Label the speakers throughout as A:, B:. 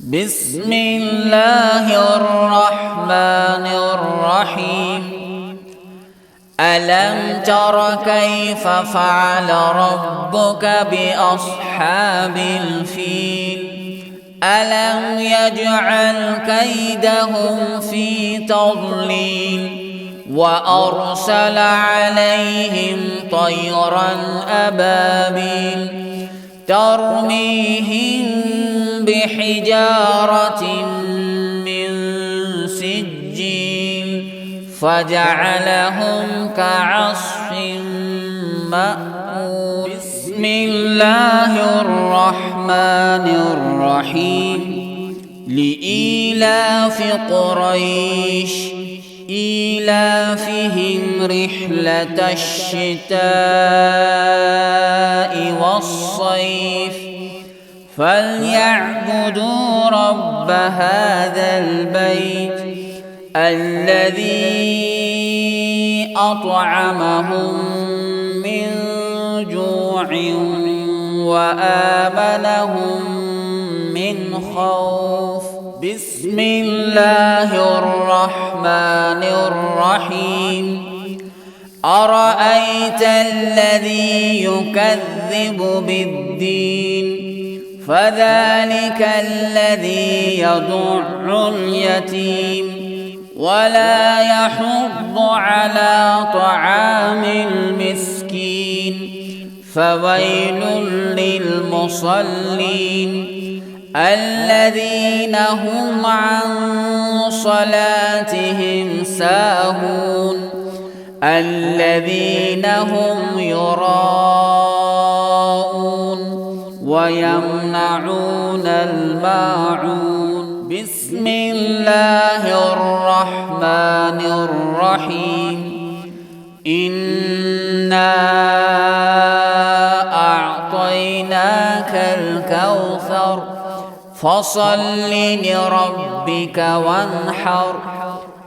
A: بسم الله الرحمن الرحيم. ألم تر كيف فعل ربك بأصحاب الفيل؟ ألم يجعل كيدهم في تضليل وأرسل عليهم طيرا أبابيل ترميهم بحجارة من سجيل فجعلهم كعصف مأكول. بسم الله الرحمن الرحيم. لإيلاف قريش إيلافهم رحلة الشتاء والصيف فليعبدوا رب هذا البيت الذي أطعمهم من جوع وآمنهم من خوف. بسم الله الرحمن الرحيم. أرأيت الذي يكذب بالدين فذلك الذي يدع اليتيم ولا يحض على طعام المسكين فويل للمصلين الذين هم عن صلاتهم ساهون الذين هم يراءون ويمنعون الماعون. بسم الله الرحمن الرحيم. إنا أعطيناك الكوثر فصل لربك وانحر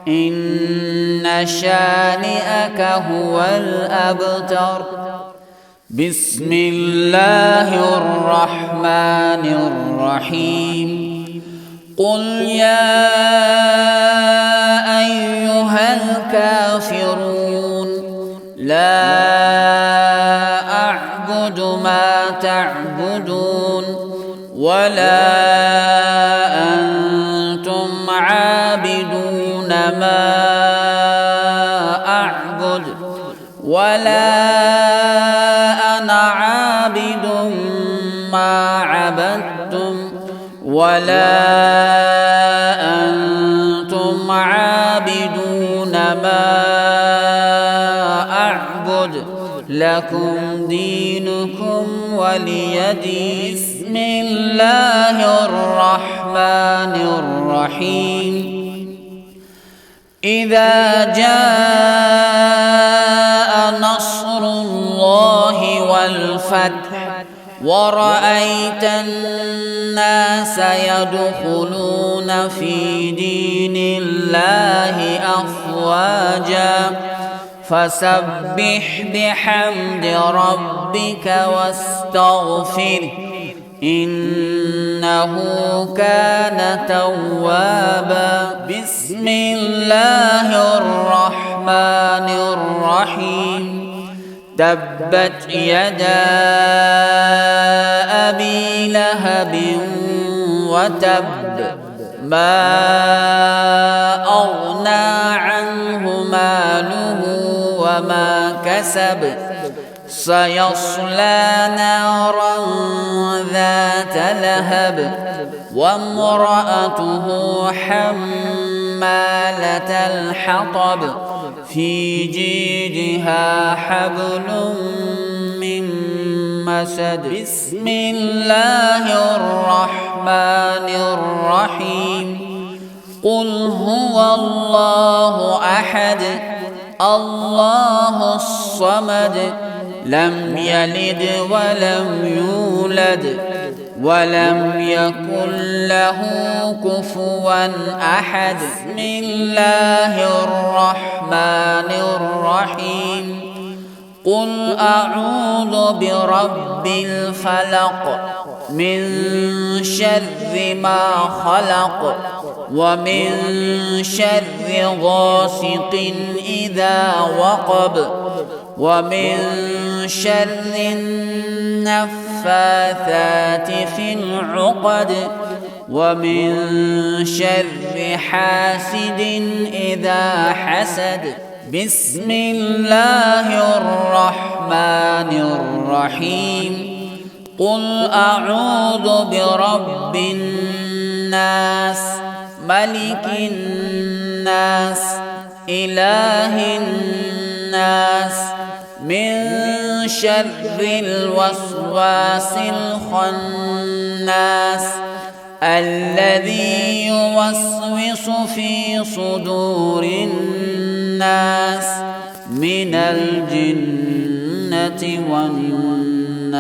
A: إن شانئك هو الأبتر. بسم الله الرحمن الرحيم. قل يا أيها الكافرون لا أعبد ما تعبدون ولا أنتم عابدون ما أعبد ولا أنا عابد ما عبدتم ولا أنتم عابدون ما أعبد لكم دينكم ولي دين. بسم الله الرحمن الرحيم. إذا جاء نصر الله والفتح ورأيت الناس يدخلون في دين الله أفواجا فسبح بحمد ربك واستغفره إنه كان توابا. بسم الله الرحمن الرحيم. تبت يدا أبي لهب وتب ما أغنى عنه ماله وما كسب سيصلى نارا ذات لهب وامرأته حمالة الحطب في جيدها حبل من مسد. بسم الله الرحمن الرحيم. قل هو الله أحد الله الصمد لم يلد ولم يولد ولم يكن له كفوا أحد. بسم الله الرحمن الرحيم. قل أعوذ برب الفلق من شر ما خلق ومن شر غاسق إذا وقب ومن شر النفاثات في العقد ومن شر حاسد إذا حسد. بسم الله الرحمن الرحيم. قل أعوذ برب الناس ملك الناس إله الناس من شر الوسواس الخناس الذي يوسوس في صدور الناس من الجنة والناس.